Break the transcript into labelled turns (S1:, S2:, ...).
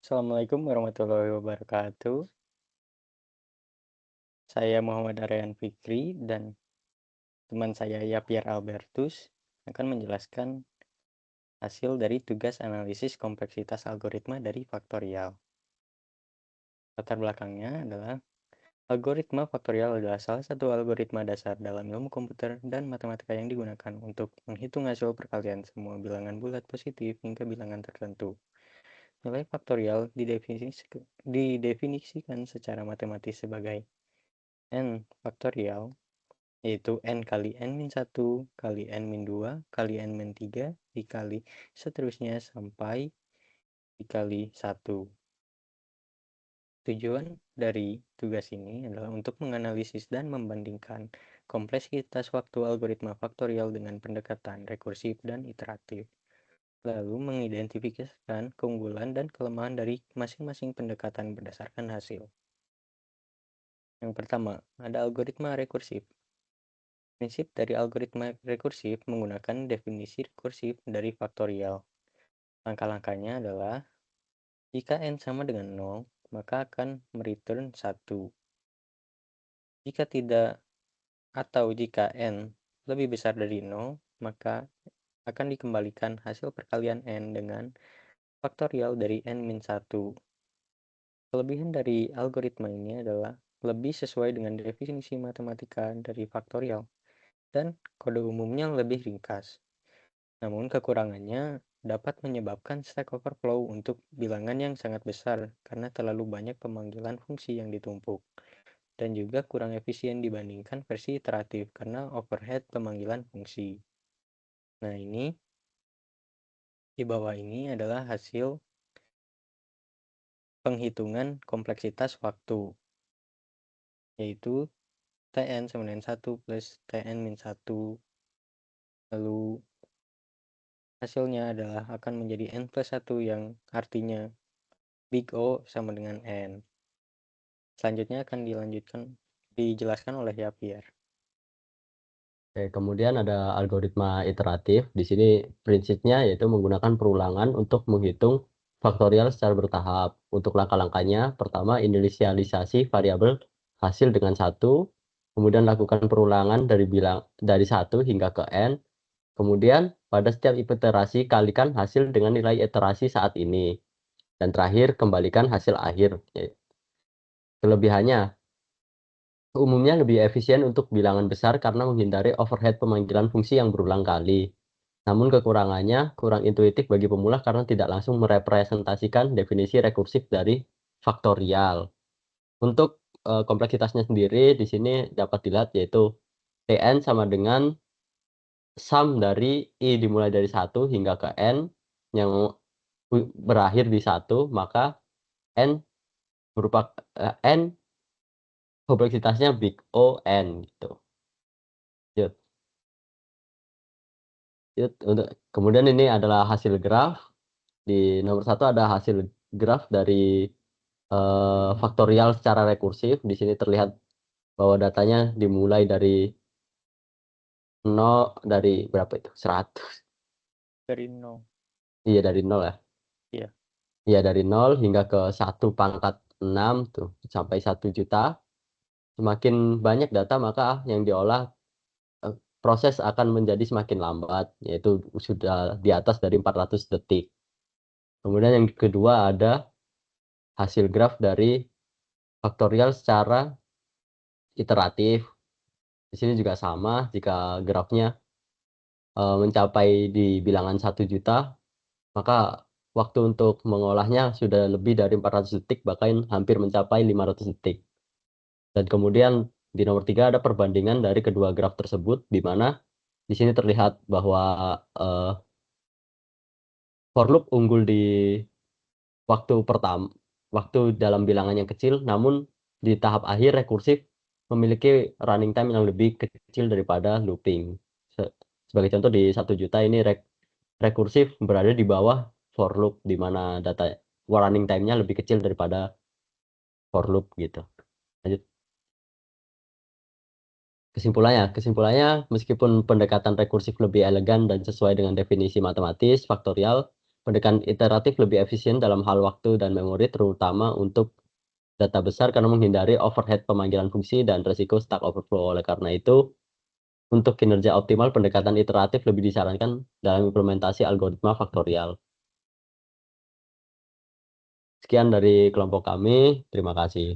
S1: Assalamualaikum warahmatullahi wabarakatuh. Saya Muhammad Aryan Fikri dan teman saya Yapier Albertus akan menjelaskan hasil dari tugas analisis kompleksitas algoritma dari faktorial. Latar belakangnya adalah algoritma faktorial adalah salah satu algoritma dasar dalam ilmu komputer dan matematika yang digunakan untuk menghitung hasil perkalian semua bilangan bulat positif hingga bilangan tertentu. Nilai faktorial didefinisikan secara matematis sebagai n faktorial, yaitu n kali n-1 kali n-2 kali n-3 dikali seterusnya sampai dikali 1. Tujuan dari tugas ini adalah untuk menganalisis dan membandingkan kompleksitas waktu algoritma faktorial dengan pendekatan rekursif dan iteratif, lalu mengidentifikasikan keunggulan dan kelemahan dari masing-masing pendekatan berdasarkan hasil. Yang pertama, ada algoritma rekursif. Prinsip dari algoritma rekursif menggunakan definisi rekursif dari faktorial. Langkah-langkahnya adalah, jika n sama dengan 0, maka akan mereturn 1. Jika tidak atau jika n lebih besar dari 0, maka akan dikembalikan hasil perkalian n dengan faktorial dari n-1. Kelebihan dari algoritma ini adalah lebih sesuai dengan definisi matematika dari faktorial, dan kode umumnya lebih ringkas. Namun kekurangannya dapat menyebabkan stack overflow untuk bilangan yang sangat besar karena terlalu banyak pemanggilan fungsi yang ditumpuk, dan juga kurang efisien dibandingkan versi iteratif karena overhead pemanggilan fungsi. Nah, ini di bawah ini adalah hasil penghitungan kompleksitas waktu, yaitu Tn sama dengan 1 plus Tn-1, lalu hasilnya adalah akan menjadi n plus 1 yang artinya big O sama dengan n. Selanjutnya akan dijelaskan oleh Yapier.
S2: Oke, kemudian ada algoritma iteratif. Di sini prinsipnya yaitu menggunakan perulangan untuk menghitung faktorial secara bertahap. Untuk langkah-langkahnya, pertama inisialisasi variabel hasil dengan 1, kemudian lakukan perulangan dari 1 hingga ke n. Kemudian pada setiap iterasi kalikan hasil dengan nilai iterasi saat ini. Dan terakhir kembalikan hasil akhir. Kelebihannya, umumnya lebih efisien untuk bilangan besar karena menghindari overhead pemanggilan fungsi yang berulang kali. Namun kekurangannya kurang intuitif bagi pemula karena tidak langsung merepresentasikan definisi rekursif dari faktorial. Untuk kompleksitasnya sendiri di sini dapat dilihat yaitu Tn sama dengan sum dari I dimulai dari 1 hingga ke N yang berakhir di 1, maka N merupakan N kompleksitasnya big O N gitu. Yut, untuk kemudian ini adalah hasil graf. Di nomor 1 ada hasil graf dari faktorial secara rekursif. Di sini terlihat bahwa datanya dimulai dari 0, dari berapa itu? 100.
S1: Dari 0.
S2: Iya, dari 0 ya.
S1: Iya.
S2: Iya, dari 0 hingga ke 1 pangkat 6 tuh sampai 1.000.000. Semakin banyak data maka yang diolah proses akan menjadi semakin lambat, yaitu sudah di atas dari 400 detik. Kemudian yang kedua ada hasil graf dari faktorial secara iteratif. Di sini juga sama, jika grafnya mencapai di bilangan 1.000.000, maka waktu untuk mengolahnya sudah lebih dari 400 detik, bahkan hampir mencapai 500 detik. Dan kemudian di nomor 3 ada perbandingan dari kedua graf tersebut, di mana di sini terlihat bahwa for loop unggul di waktu dalam bilangan yang kecil, namun di tahap akhir rekursif memiliki running time yang lebih kecil daripada looping. Sebagai contoh di 1.000.000 ini rekursif berada di bawah for loop, di mana data running time-nya lebih kecil daripada for loop gitu. Lanjut. Kesimpulannya meskipun pendekatan rekursif lebih elegan dan sesuai dengan definisi matematis faktorial, Pendekatan iteratif lebih efisien dalam hal waktu dan memori, terutama untuk data besar karena menghindari overhead pemanggilan fungsi dan resiko Stack Overflow. Oleh karena itu, untuk kinerja optimal, pendekatan iteratif lebih disarankan dalam implementasi algoritma faktorial. Sekian dari kelompok kami, terima kasih.